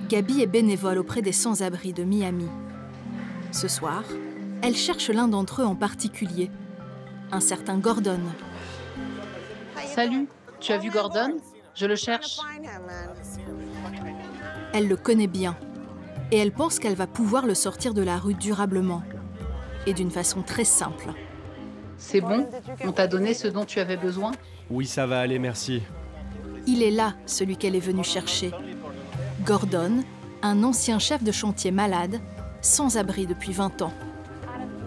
Gabi est bénévole auprès des sans-abri de Miami. Ce soir, elle cherche l'un d'entre eux en particulier, un certain Gordon. Salut, tu as vu Gordon? Je le cherche. Elle le connaît bien et elle pense qu'elle va pouvoir le sortir de la rue durablement et d'une façon très simple. C'est bon? On t'a donné ce dont tu avais besoin? Oui, ça va aller, merci. Il est là, celui qu'elle est venue chercher. Gordon, un ancien chef de chantier malade, sans abri depuis 20 ans.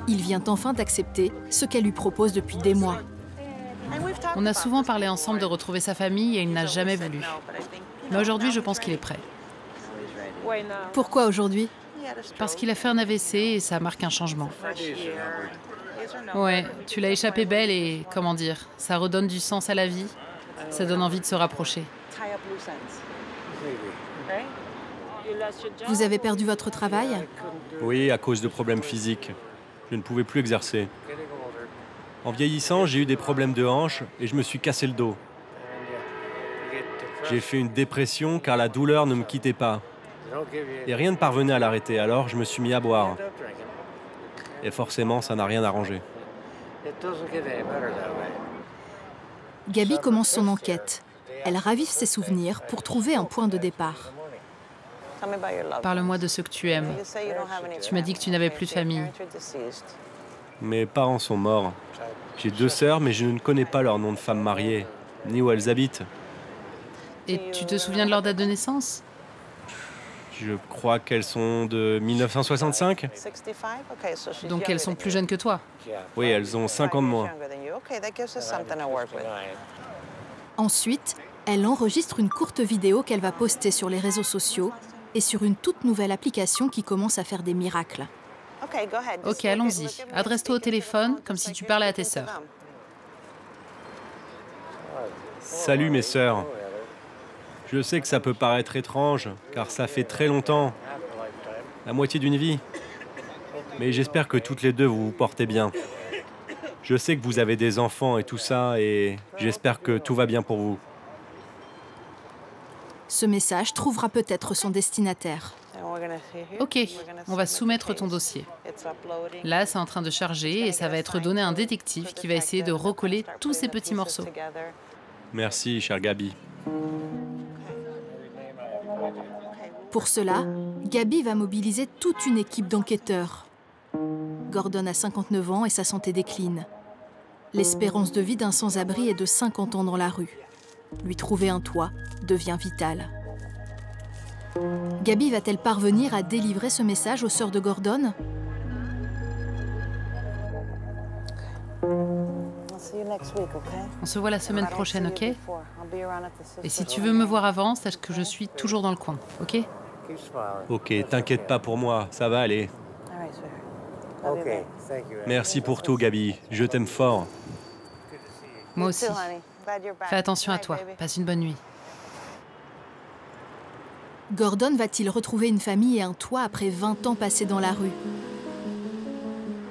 Il vient enfin d'accepter ce qu'elle lui propose depuis des mois. On a souvent parlé ensemble de retrouver sa famille et il n'a jamais voulu. Mais aujourd'hui, je pense qu'il est prêt. Pourquoi aujourd'hui? Parce qu'il a fait un AVC et ça marque un changement. Ouais, tu l'as échappé belle et, comment dire, ça redonne du sens à la vie. Ça donne envie de se rapprocher. Vous avez perdu votre travail? Oui, à cause de problèmes physiques. Je ne pouvais plus exercer. En vieillissant, j'ai eu des problèmes de hanche et je me suis cassé le dos. J'ai fait une dépression car la douleur ne me quittait pas. Et rien ne parvenait à l'arrêter, alors je me suis mis à boire. Et forcément, ça n'a rien arrangé. Gabi commence son enquête. Elle ravive ses souvenirs pour trouver un point de départ. Parle-moi de ceux que tu aimes. Tu m'as dit que tu n'avais plus de famille. Mes parents sont morts. J'ai 2 sœurs, mais je ne connais pas leur nom de femme mariée, ni où elles habitent. Et tu te souviens de leur date de naissance? Je crois qu'elles sont de 1965. Donc elles sont plus jeunes que toi. Oui, elles ont 5 ans de moins. Ensuite, elle enregistre une courte vidéo qu'elle va poster sur les réseaux sociaux et sur une toute nouvelle application qui commence à faire des miracles. Ok, allons-y. Adresse-toi au téléphone comme si tu parlais à tes sœurs. Salut mes sœurs. Je sais que ça peut paraître étrange, car ça fait très longtemps, la moitié d'une vie. Mais j'espère que toutes les deux vous vous portez bien. Je sais que vous avez des enfants et tout ça, et j'espère que tout va bien pour vous. Ce message trouvera peut-être son destinataire. Ok, on va soumettre ton dossier. Là, c'est en train de charger et ça va être donné à un détective qui va essayer de recoller tous ces petits morceaux. Merci, chère Gabi. Pour cela, Gabi va mobiliser toute une équipe d'enquêteurs. Gordon a 59 ans et sa santé décline. L'espérance de vie d'un sans-abri est de 50 ans dans la rue. Lui trouver un toit devient vital. Gabi va-t-elle parvenir à délivrer ce message aux sœurs de Gordon? On se voit la semaine prochaine, ok? Et si tu veux me voir avant, sache que je suis toujours dans le coin, ok? Ok, t'inquiète pas pour moi, ça va aller. Merci pour tout, Gabi. Je t'aime fort. Moi aussi. Fais attention à toi. Passe une bonne nuit. Gordon va-t-il retrouver une famille et un toit après 20 ans passés dans la rue?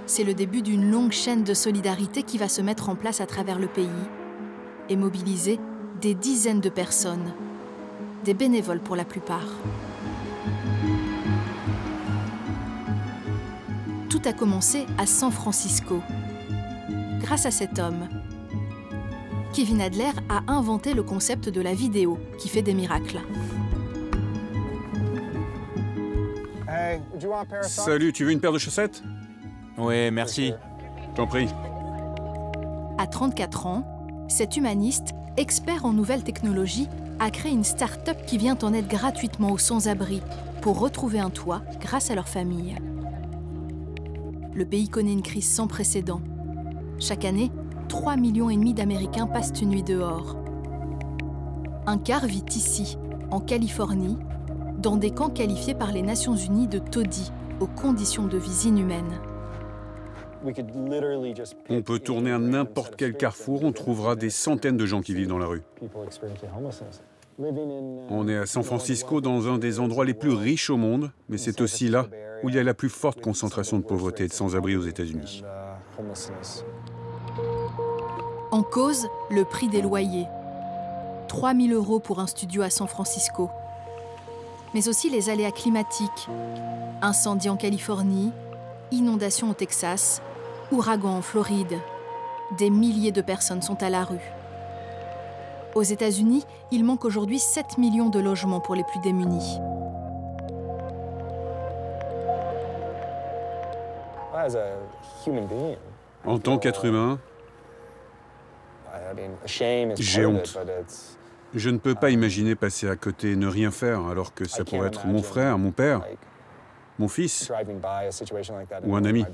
C'est le début d'une longue chaîne de solidarité qui va se mettre en place à travers le pays et mobiliser des dizaines de personnes, des bénévoles pour la plupart. Tout a commencé à San Francisco. Grâce à cet homme, Kevin Adler a inventé le concept de la vidéo qui fait des miracles. Salut, tu veux une paire de chaussettes? Ouais, merci. T'en prie. À 34 ans, cet humaniste, expert en nouvelles technologies, a créé une start-up qui vient en aide gratuitement aux sans-abri pour retrouver un toit grâce à leur famille. Le pays connaît une crise sans précédent. Chaque année, 3,5 millions d'Américains passent une nuit dehors. Un quart vit ici, en Californie, dans des camps qualifiés par les Nations Unies de taudis, aux conditions de vie inhumaines. On peut tourner à n'importe quel carrefour, on trouvera des centaines de gens qui vivent dans la rue. On est à San Francisco, dans un des endroits les plus riches au monde, mais c'est aussi là où il y a la plus forte concentration de pauvreté et de sans-abri aux États-Unis. En cause, le prix des loyers. 3 000 € pour un studio à San Francisco. Mais aussi les aléas climatiques, incendies en Californie, inondations au Texas, ouragans en Floride. Des milliers de personnes sont à la rue. Aux États-Unis, il manque aujourd'hui 7 millions de logements pour les plus démunis. En tant qu'être humain, j'ai honte. Je ne peux pas imaginer passer à côté et ne rien faire, alors que ça pourrait être mon frère, mon père, mon fils ou un ami.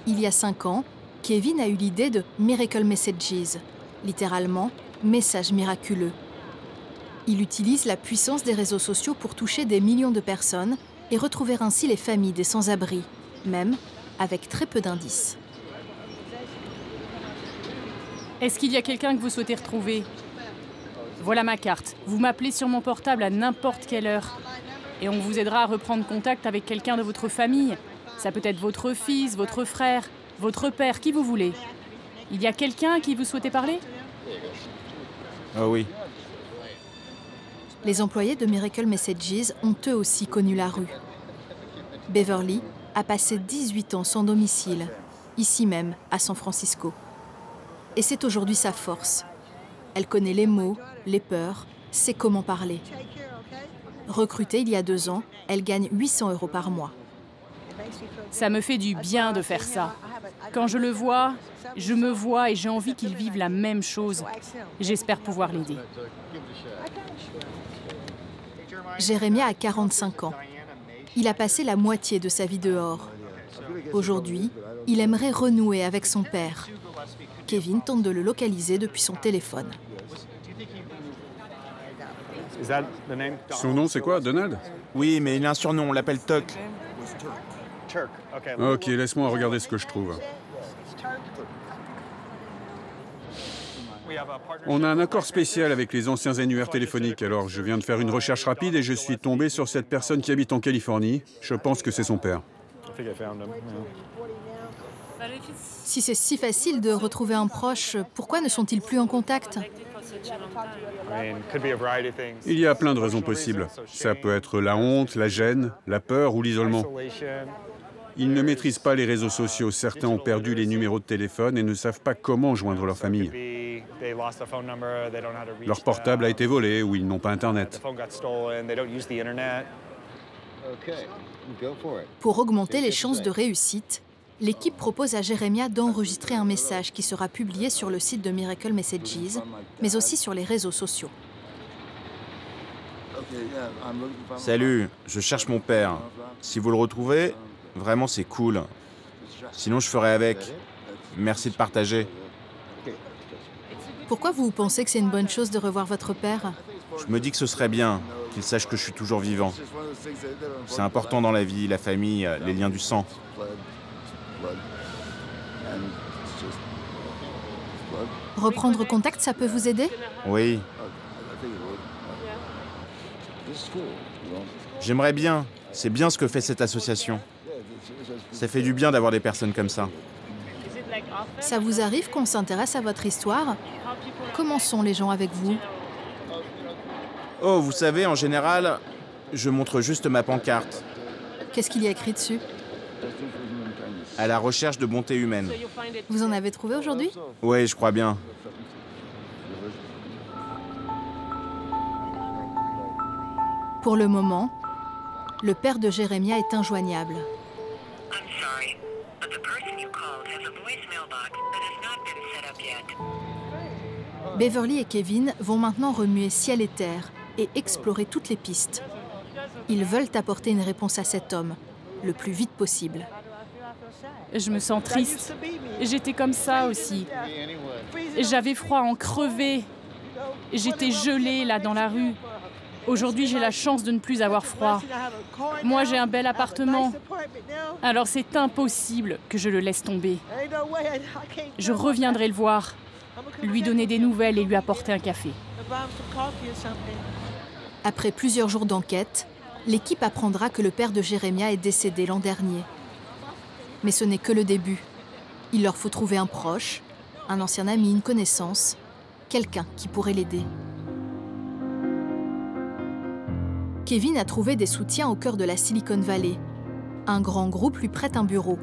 Il y a 5 ans, Kevin a eu l'idée de Miracle Messages, littéralement « message miraculeux ». Il utilise la puissance des réseaux sociaux pour toucher des millions de personnes et retrouver ainsi les familles des sans-abri, même avec très peu d'indices. Est-ce qu'il y a quelqu'un que vous souhaitez retrouver? Voilà ma carte. Vous m'appelez sur mon portable à n'importe quelle heure. Et on vous aidera à reprendre contact avec quelqu'un de votre famille. Ça peut être votre fils, votre frère, votre père, qui vous voulez. Il y a quelqu'un à qui vous souhaitez parler? Ah oui. Les employés de Miracle Messages ont eux aussi connu la rue. Beverly a passé 18 ans sans domicile, ici même, à San Francisco. Et c'est aujourd'hui sa force. Elle connaît les mots, les peurs, sait comment parler. Recrutée il y a 2 ans, elle gagne 800 € par mois. Ça me fait du bien de faire ça. Quand je le vois, je me vois et j'ai envie qu'il vive la même chose. J'espère pouvoir l'aider. Jérémia a 45 ans. Il a passé la moitié de sa vie dehors. Aujourd'hui, il aimerait renouer avec son père. Kevin tente de le localiser depuis son téléphone. Son nom, c'est quoi, Donald? Oui, mais il a un surnom, on l'appelle Tuck. Ok, laisse-moi regarder ce que je trouve. On a un accord spécial avec les anciens annuaires téléphoniques, alors je viens de faire une recherche rapide et je suis tombé sur cette personne qui habite en Californie. Je pense que c'est son père. Si c'est si facile de retrouver un proche, pourquoi ne sont-ils plus en contact? Il y a plein de raisons possibles. Ça peut être la honte, la gêne, la peur ou l'isolement. Ils ne maîtrisent pas les réseaux sociaux. Certains ont perdu les numéros de téléphone et ne savent pas comment joindre leur famille. Leur portable a été volé ou ils n'ont pas Internet. Pour augmenter les chances de réussite, l'équipe propose à Jérémia d'enregistrer un message qui sera publié sur le site de Miracle Messages, mais aussi sur les réseaux sociaux. Salut, je cherche mon père. Si vous le retrouvez, vraiment c'est cool. Sinon je ferai avec. Merci de partager. Pourquoi vous pensez que c'est une bonne chose de revoir votre père? Je me dis que ce serait bien qu'il sache que je suis toujours vivant. C'est important dans la vie, la famille, les liens du sang. Reprendre contact, ça peut vous aider? Oui. J'aimerais bien. C'est bien ce que fait cette association. Ça fait du bien d'avoir des personnes comme ça. Ça vous arrive qu'on s'intéresse à votre histoire? Comment sont les gens avec vous? Oh, vous savez, en général, je montre juste ma pancarte. Qu'est-ce qu'il y a écrit dessus? À la recherche de bonté humaine. Vous en avez trouvé aujourd'hui? Oui, je crois bien. Pour le moment, le père de Jérémia est injoignable. Beverly et Kevin vont maintenant remuer ciel et terre et explorer toutes les pistes. Ils veulent apporter une réponse à cet homme, le plus vite possible. Je me sens triste. J'étais comme ça aussi. J'avais froid à en crever. J'étais gelée là dans la rue. Aujourd'hui, j'ai la chance de ne plus avoir froid. Moi, j'ai un bel appartement. Alors c'est impossible que je le laisse tomber. Je reviendrai le voir, lui donner des nouvelles et lui apporter un café. Après plusieurs jours d'enquête, l'équipe apprendra que le père de Jérémia est décédé l'an dernier. Mais ce n'est que le début. Il leur faut trouver un proche, un ancien ami, une connaissance, quelqu'un qui pourrait l'aider. Kevin a trouvé des soutiens au cœur de la Silicon Valley. Un grand groupe lui prête un bureau.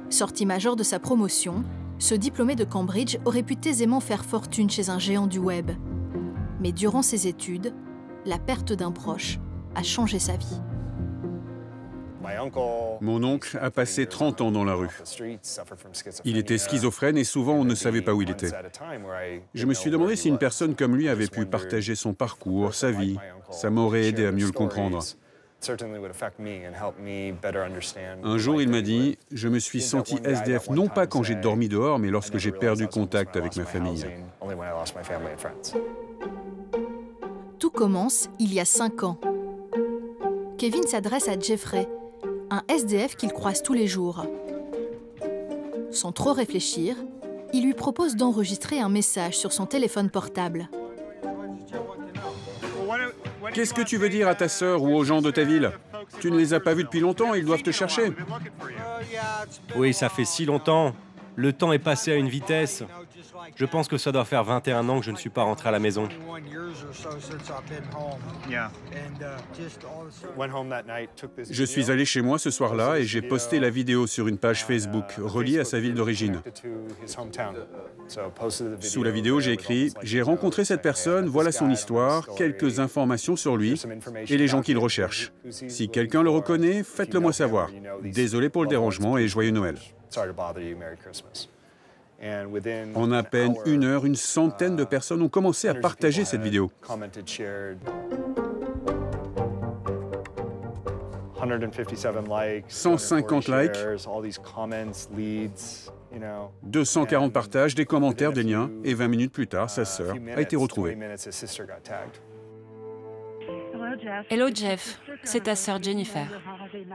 Sorti major de sa promotion, ce diplômé de Cambridge aurait pu aisément faire fortune chez un géant du web. Mais durant ses études, la perte d'un proche a changé sa vie. Mon oncle a passé 30 ans dans la rue. Il était schizophrène et souvent on ne savait pas où il était. Je me suis demandé si une personne comme lui avait pu partager son parcours, sa vie. Ça m'aurait aidé à mieux le comprendre. Un jour, il m'a dit « Je me suis senti SDF non pas quand j'ai dormi dehors, mais lorsque j'ai perdu contact avec ma famille. » Tout commence il y a 5 ans. Kevin s'adresse à Jeffrey, un SDF qu'il croise tous les jours. Sans trop réfléchir, il lui propose d'enregistrer un message sur son téléphone portable. Qu'est-ce que tu veux dire à ta sœur ou aux gens de ta ville? Tu ne les as pas vus depuis longtemps, ils doivent te chercher. Oui, ça fait si longtemps. Le temps est passé à une vitesse. Je pense que ça doit faire 21 ans que je ne suis pas rentré à la maison. Je suis allé chez moi ce soir-là et j'ai posté la vidéo sur une page Facebook reliée à sa ville d'origine. Sous la vidéo, j'ai écrit « J'ai rencontré cette personne, voilà son histoire, quelques informations sur lui et les gens qu'il recherche. Si quelqu'un le reconnaît, faites-le moi savoir. Désolé pour le dérangement et joyeux Noël. » En à peine 1 heure, une centaine de personnes ont commencé à partager cette vidéo. 150 likes, 240 partages, des commentaires, des liens, et 20 minutes plus tard, sa sœur a été retrouvée. Hello Jeff, c'est ta sœur Jennifer.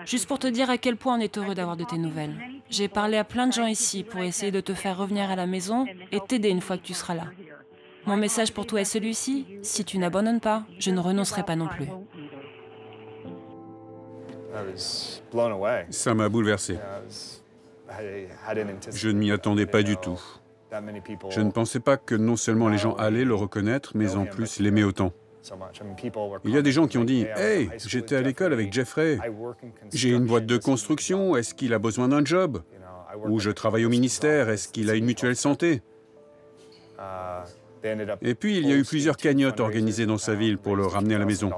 Juste pour te dire à quel point on est heureux d'avoir de tes nouvelles. J'ai parlé à plein de gens ici pour essayer de te faire revenir à la maison et t'aider une fois que tu seras là. Mon message pour toi est celui-ci, si tu n'abandonnes pas, je ne renoncerai pas non plus. Ça m'a bouleversé. Je ne m'y attendais pas du tout. Je ne pensais pas que non seulement les gens allaient le reconnaître, mais en plus l'aimer autant. Il y a des gens qui ont dit « Hey, j'étais à l'école avec Jeffrey. J'ai une boîte de construction, est-ce qu'il a besoin d'un job? Ou je travaille au ministère, est-ce qu'il a une mutuelle santé ?» Et puis, il y a eu plusieurs cagnottes organisées dans sa ville pour le ramener à la maison.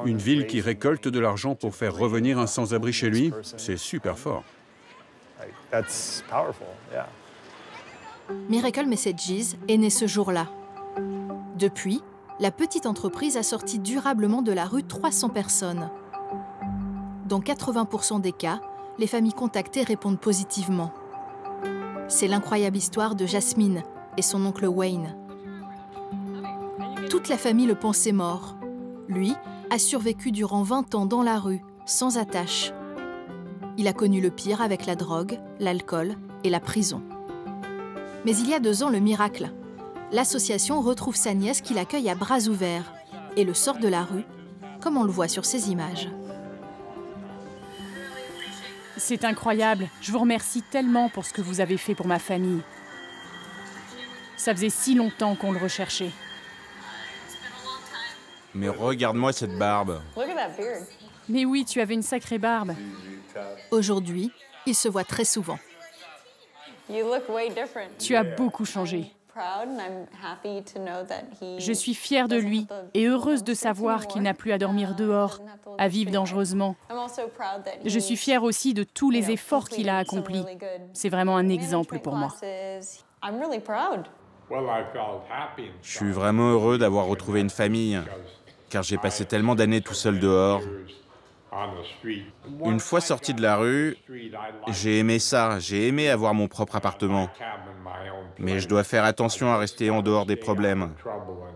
Une ville qui récolte de l'argent pour faire revenir un sans-abri chez lui, c'est super fort. Miracle Messages est né ce jour-là. Depuis, la petite entreprise a sorti durablement de la rue 300 personnes. Dans 80% des cas, les familles contactées répondent positivement. C'est l'incroyable histoire de Jasmine et son oncle Wayne. Toute la famille le pensait mort. Lui a survécu durant 20 ans dans la rue, sans attache. Il a connu le pire avec la drogue, l'alcool et la prison. Mais il y a 2 ans, le miracle. L'association retrouve sa nièce qui l'accueille à bras ouverts et le sort de la rue, comme on le voit sur ces images. C'est incroyable. Je vous remercie tellement pour ce que vous avez fait pour ma famille. Ça faisait si longtemps qu'on le recherchait. Mais regarde-moi cette barbe. Mais oui, tu avais une sacrée barbe. Aujourd'hui, il se voit très souvent. Tu as beaucoup changé. Je suis fière de lui et heureuse de savoir qu'il n'a plus à dormir dehors, à vivre dangereusement. Je suis fière aussi de tous les efforts qu'il a accomplis. C'est vraiment un exemple pour moi. Je suis vraiment heureux d'avoir retrouvé une famille, car j'ai passé tellement d'années tout seul dehors. Une fois sorti de la rue, j'ai aimé ça, j'ai aimé avoir mon propre appartement. Mais je dois faire attention à rester en dehors des problèmes,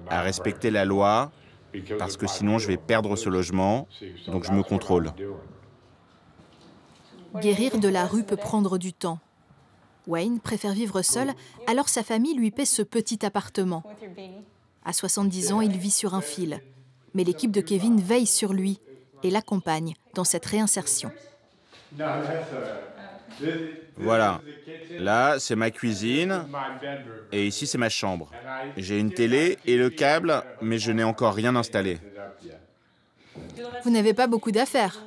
à respecter la loi, parce que sinon je vais perdre ce logement, donc je me contrôle. Guérir de la rue peut prendre du temps. Wayne préfère vivre seul, alors sa famille lui paie ce petit appartement. À 70 ans, il vit sur un fil. Mais l'équipe de Kevin veille sur lui et l'accompagne dans cette réinsertion. Voilà, Là, c'est ma cuisine, et ici, c'est ma chambre. J'ai une télé et le câble, mais je n'ai encore rien installé. Vous n'avez pas beaucoup d'affaires.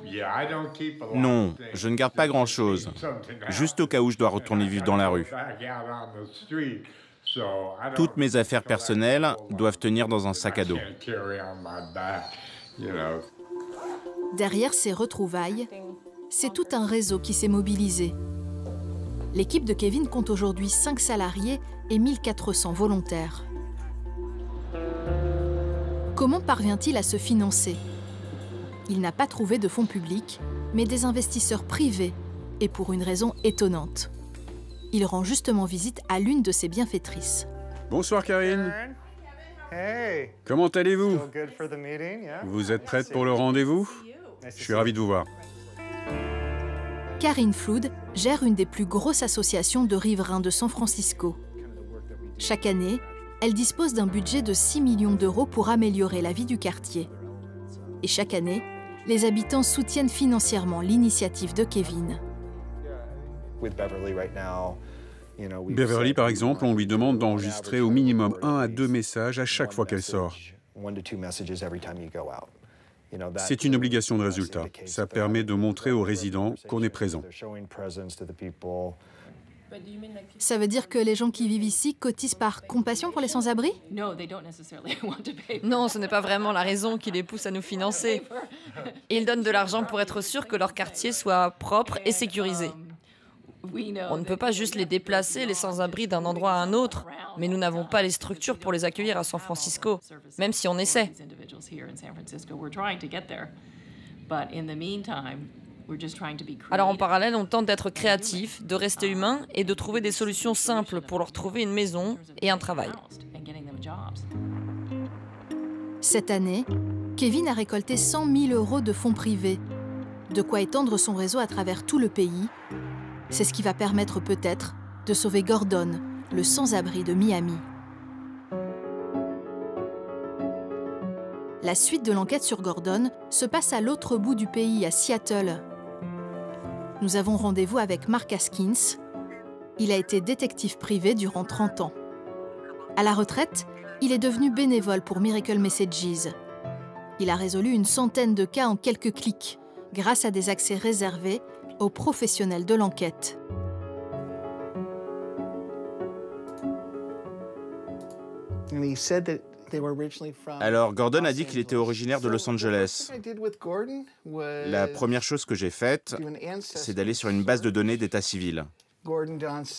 Non, je ne garde pas grand-chose, juste au cas où je dois retourner vivre dans la rue. Toutes mes affaires personnelles doivent tenir dans un sac à dos. Derrière ces retrouvailles, c'est tout un réseau qui s'est mobilisé. L'équipe de Kevin compte aujourd'hui 5 salariés et 1400 volontaires. Comment parvient-il à se financer? Il n'a pas trouvé de fonds publics, mais des investisseurs privés, et pour une raison étonnante. Il rend justement visite à l'une de ses bienfaitrices. Bonsoir Karine. Comment allez-vous? Vous êtes prête pour le rendez-vous? Je suis ravi de vous voir. Karine Flood gère une des plus grosses associations de riverains de San Francisco. Chaque année, elle dispose d'un budget de 6 millions d'euros pour améliorer la vie du quartier. Et chaque année, les habitants soutiennent financièrement l'initiative de Kevin. Beverly, par exemple, on lui demande d'enregistrer au minimum 1 à 2 messages à chaque fois qu'elle sort. C'est une obligation de résultat. Ça permet de montrer aux résidents qu'on est présent. Ça veut dire que les gens qui vivent ici cotisent par compassion pour les sans-abri? Non, ce n'est pas vraiment la raison qui les pousse à nous financer. Ils donnent de l'argent pour être sûrs que leur quartier soit propre et sécurisé. On ne peut pas juste les déplacer, les sans-abri, d'un endroit à un autre, mais nous n'avons pas les structures pour les accueillir à San Francisco, même si on essaie. Alors en parallèle, on tente d'être créatif, de rester humain et de trouver des solutions simples pour leur trouver une maison et un travail. Cette année, Kevin a récolté 100 000 euros de fonds privés, de quoi étendre son réseau à travers tout le pays. C'est ce qui va permettre peut-être de sauver Gordon, le sans-abri de Miami. La suite de l'enquête sur Gordon se passe à l'autre bout du pays, à Seattle. Nous avons rendez-vous avec Mark Haskins. Il a été détective privé durant 30 ans. À la retraite, il est devenu bénévole pour Miracle Messages. Il a résolu une centaine de cas en quelques clics, grâce à des accès réservés aux professionnels de l'enquête. Alors, Gordon a dit qu'il était originaire de Los Angeles. La première chose que j'ai faite, c'est d'aller sur une base de données d'état civil.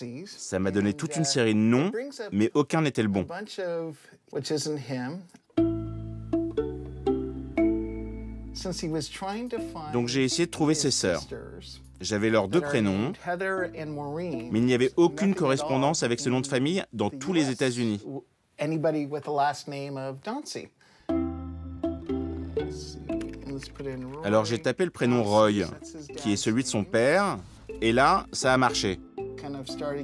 Ça m'a donné toute une série de noms, mais aucun n'était le bon. Donc j'ai essayé de trouver ses sœurs. J'avais leurs 2 prénoms, mais il n'y avait aucune correspondance avec ce nom de famille dans tous les États-Unis. Alors j'ai tapé le prénom Roy, qui est celui de son père, et là, ça a marché.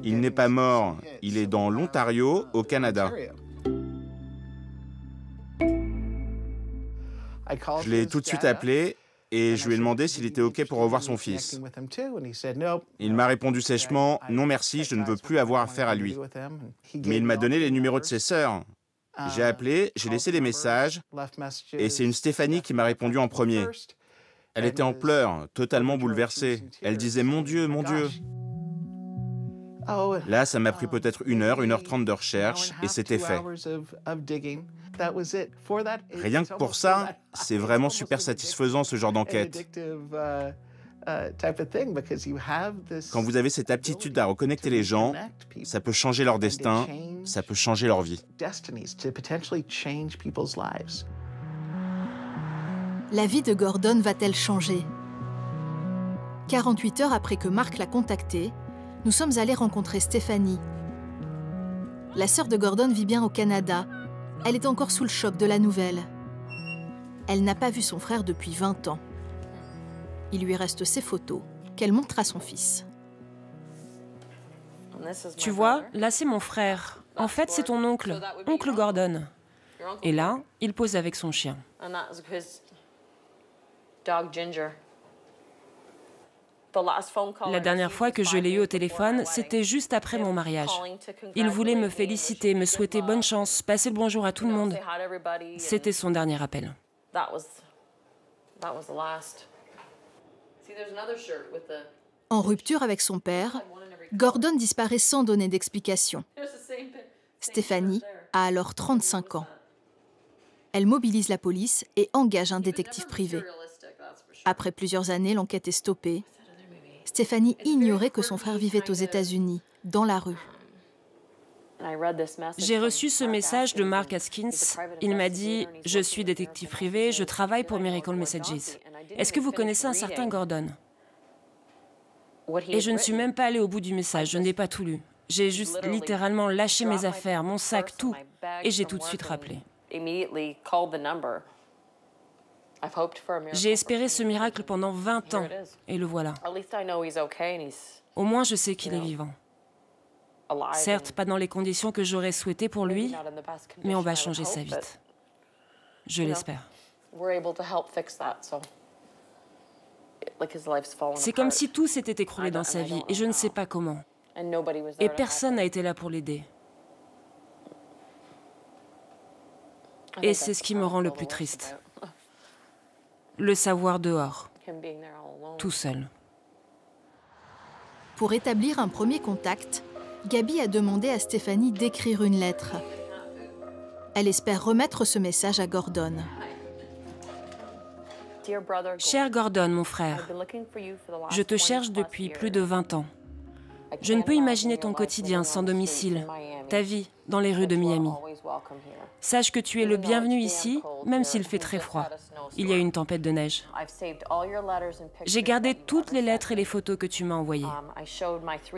Il n'est pas mort, il est dans l'Ontario, au Canada. Je l'ai tout de suite appelé et je lui ai demandé s'il était OK pour revoir son fils. Il m'a répondu sèchement « Non merci, je ne veux plus avoir affaire à lui ». Mais il m'a donné les numéros de ses sœurs. J'ai appelé, j'ai laissé des messages et c'est une Stéphanie qui m'a répondu en premier. Elle était en pleurs, totalement bouleversée. Elle disait « Mon Dieu, mon Dieu ». Là, ça m'a pris peut-être 1h30 de recherche et c'était fait. Rien que pour ça, c'est vraiment super satisfaisant ce genre d'enquête. Quand vous avez cette aptitude à reconnecter les gens, ça peut changer leur destin, ça peut changer leur vie. La vie de Gordon va-t-elle changer? 48 heures après que Mark l'a contacté, nous sommes allés rencontrer Stéphanie. La sœur de Gordon vit bien au Canada. Elle est encore sous le choc de la nouvelle. Elle n'a pas vu son frère depuis 20 ans. Il lui reste ses photos qu'elle montre à son fils. Tu vois, là c'est mon frère. En fait, c'est ton oncle, oncle Gordon. Et là, il pose avec son chien. La dernière fois que je l'ai eu au téléphone, c'était juste après mon mariage. Il voulait me féliciter, me souhaiter bonne chance, passer le bonjour à tout le monde. C'était son dernier appel. En rupture avec son père, Gordon disparaît sans donner d'explication. Stéphanie a alors 35 ans. Elle mobilise la police et engage un détective privé. Après plusieurs années, l'enquête est stoppée. Stéphanie ignorait que son frère vivait aux États-Unis, dans la rue. J'ai reçu ce message de Mark Haskins. Il m'a dit « Je suis détective privé, je travaille pour Miracle Messages. Est-ce que vous connaissez un certain Gordon ?» Et je ne suis même pas allée au bout du message, je n'ai pas tout lu. J'ai juste littéralement lâché mes affaires, mon sac, tout, et j'ai tout de suite rappelé. J'ai espéré ce miracle pendant 20 ans, et le voilà. Au moins, je sais qu'il est vivant. Certes, pas dans les conditions que j'aurais souhaité pour lui, mais on va changer ça vite. Je l'espère. C'est comme si tout s'était écroulé dans sa vie, et je ne sais pas comment. Et personne n'a été là pour l'aider. Et c'est ce qui me rend le plus triste. Le savoir dehors, tout seul. Pour établir un premier contact, Gabi a demandé à Stéphanie d'écrire une lettre. Elle espère remettre ce message à Gordon. Cher Gordon, mon frère, je te cherche depuis plus de 20 ans. Je ne peux imaginer ton quotidien sans domicile, ta vie dans les rues de Miami. Sache que tu es le bienvenu ici, même s'il fait très froid. Il y a une tempête de neige. J'ai gardé toutes les lettres et les photos que tu m'as envoyées.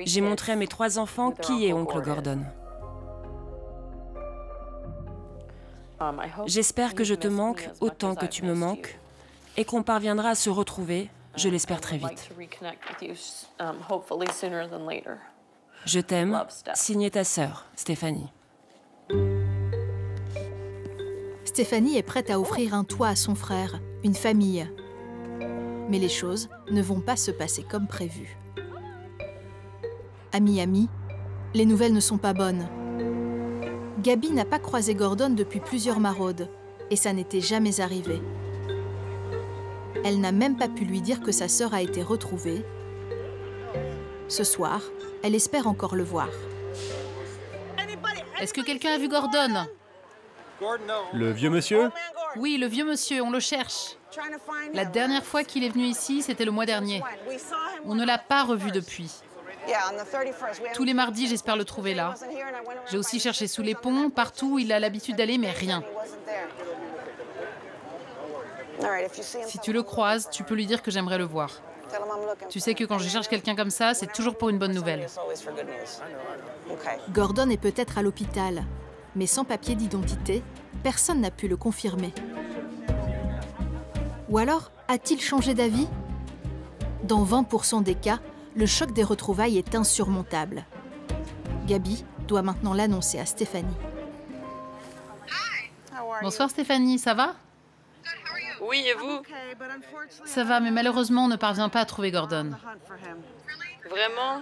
J'ai montré à mes 3 enfants qui est oncle Gordon. J'espère que je te manque autant que tu me manques et qu'on parviendra à se retrouver, je l'espère très vite. Je t'aime, signé ta sœur, Stéphanie. Stéphanie est prête à offrir un toit à son frère, une famille. Mais les choses ne vont pas se passer comme prévu. À Miami, les nouvelles ne sont pas bonnes. Gabi n'a pas croisé Gordon depuis plusieurs maraudes, et ça n'était jamais arrivé. Elle n'a même pas pu lui dire que sa sœur a été retrouvée. Ce soir, elle espère encore le voir. Est-ce que quelqu'un a vu Gordon? Le vieux monsieur? Oui, le vieux monsieur, on le cherche. La dernière fois qu'il est venu ici, c'était le mois dernier. On ne l'a pas revu depuis. Tous les mardis, j'espère le trouver là. J'ai aussi cherché sous les ponts, partout où il a l'habitude d'aller, mais rien. Si tu le croises, tu peux lui dire que j'aimerais le voir. Tu sais que quand je cherche quelqu'un comme ça, c'est toujours pour une bonne nouvelle. Gordon est peut-être à l'hôpital, mais sans papier d'identité, personne n'a pu le confirmer. Ou alors, a-t-il changé d'avis? Dans 20% des cas, le choc des retrouvailles est insurmontable. Gabi doit maintenant l'annoncer à Stéphanie. Bonsoir Stéphanie, ça va? Oui, et vous? Ça va, mais malheureusement, on ne parvient pas à trouver Gordon. Vraiment?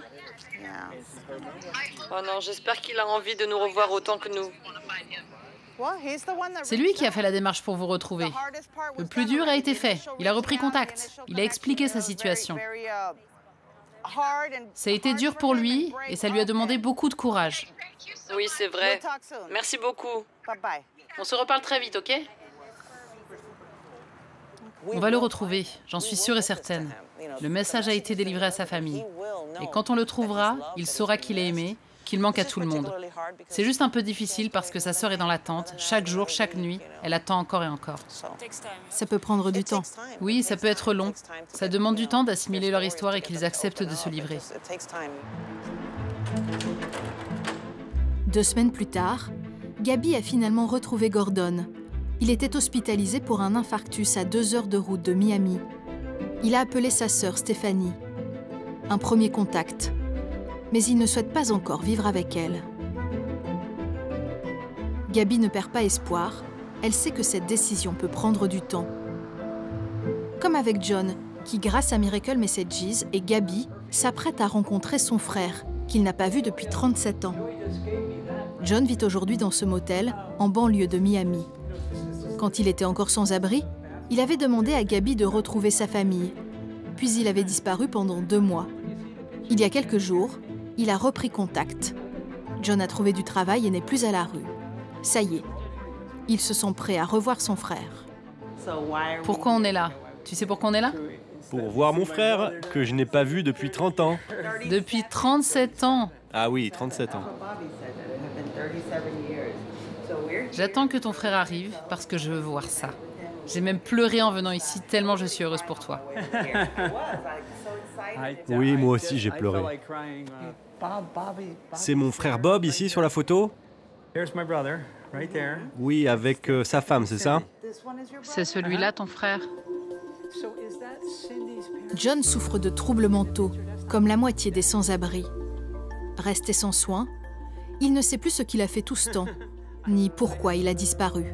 Oh non, j'espère qu'il a envie de nous revoir autant que nous. C'est lui qui a fait la démarche pour vous retrouver. Le plus dur a été fait. Il a repris contact. Il a expliqué sa situation. Ça a été dur pour lui et ça lui a demandé beaucoup de courage. Oui, c'est vrai. Merci beaucoup. On se reparle très vite, ok? On va le retrouver, j'en suis sûre et certaine. Le message a été délivré à sa famille. Et quand on le trouvera, il saura qu'il est aimé, qu'il manque à tout le monde. C'est juste un peu difficile parce que sa sœur est dans l'attente. Chaque jour, chaque nuit, elle attend encore et encore. Ça peut prendre du temps. Oui, ça peut être long. Ça demande du temps d'assimiler leur histoire et qu'ils acceptent de se livrer. 2 semaines plus tard, Gabi a finalement retrouvé Gordon. Il était hospitalisé pour un infarctus à 2 heures de route de Miami. Il a appelé sa sœur Stéphanie. Un premier contact. Mais il ne souhaite pas encore vivre avec elle. Gabi ne perd pas espoir. Elle sait que cette décision peut prendre du temps. Comme avec John, qui, grâce à Miracle Messages et Gabi, s'apprête à rencontrer son frère, qu'il n'a pas vu depuis 37 ans. John vit aujourd'hui dans ce motel, en banlieue de Miami. Quand il était encore sans abri, il avait demandé à Gabi de retrouver sa famille. Puis il avait disparu pendant 2 mois. Il y a quelques jours, il a repris contact. John a trouvé du travail et n'est plus à la rue. Ça y est, il se sent prêt à revoir son frère. Pourquoi on est là? Tu sais pourquoi on est là? Pour voir mon frère, que je n'ai pas vu depuis 30 ans. Depuis 37 ans. Ah oui, 37 ans. J'attends que ton frère arrive parce que je veux voir ça. J'ai même pleuré en venant ici tellement je suis heureuse pour toi. Oui, moi aussi j'ai pleuré. C'est mon frère Bob ici sur la photo? Oui, avec sa femme, c'est ça? C'est celui-là ton frère? John souffre de troubles mentaux, comme la moitié des sans-abri. Resté sans soins, il ne sait plus ce qu'il a fait tout ce temps, ni pourquoi il a disparu.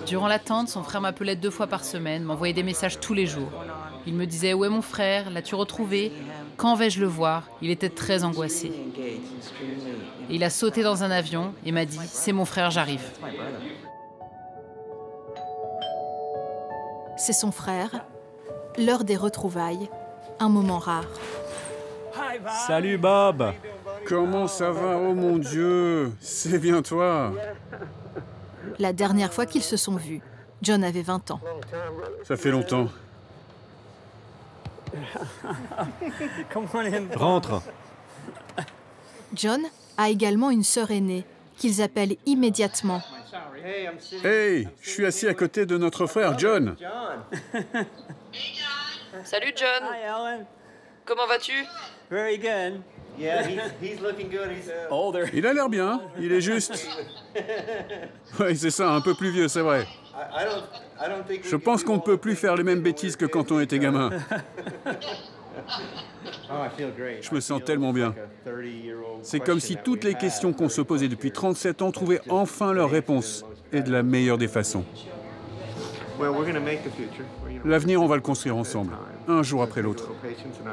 Durant l'attente, son frère m'appelait 2 fois par semaine, m'envoyait des messages tous les jours. Il me disait « Où est mon frère? L'as-tu retrouvé? Quand vais-je le voir ?» Il était très angoissé. Et il a sauté dans un avion et m'a dit « C'est mon frère, j'arrive. » C'est son frère, l'heure des retrouvailles, un moment rare. Salut Bob! Comment ça va? Oh mon Dieu, c'est bien toi. La dernière fois qu'ils se sont vus, John avait 20 ans. Ça fait longtemps. Rentre! John a également une sœur aînée, qu'ils appellent immédiatement. Hey, je suis assis à côté de notre frère John. Salut John. Comment vas-tu? Il a l'air bien, il est juste... Oui, c'est ça, un peu plus vieux, c'est vrai. Je pense qu'on ne peut plus faire les mêmes bêtises que quand on était gamin. Je me sens tellement bien. C'est comme si toutes les questions qu'on se posait depuis 37 ans trouvaient enfin leur réponse, et de la meilleure des façons. L'avenir, on va le construire ensemble, un jour après l'autre.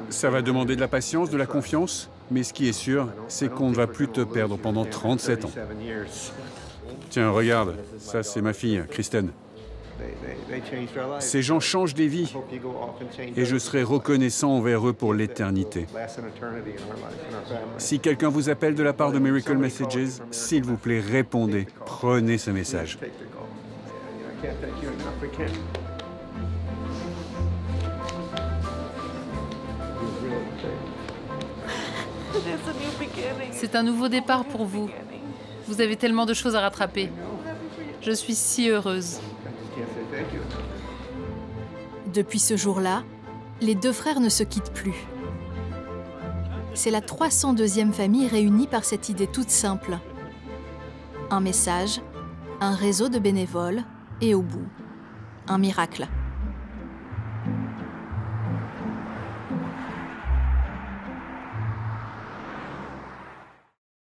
Ça va demander de la patience, de la confiance, mais ce qui est sûr, c'est qu'on ne va plus te perdre pendant 37 ans. Tiens, regarde, ça c'est ma fille, Kristen. Ces gens changent des vies, et je serai reconnaissant envers eux pour l'éternité. Si quelqu'un vous appelle de la part de Miracle Messages, s'il vous plaît, répondez, prenez ce message. C'est un nouveau départ pour vous. Vous avez tellement de choses à rattraper. Je suis si heureuse. Depuis ce jour-là, les 2 frères ne se quittent plus. C'est la 302e famille réunie par cette idée toute simple. Un message, un réseau de bénévoles et au bout, un miracle.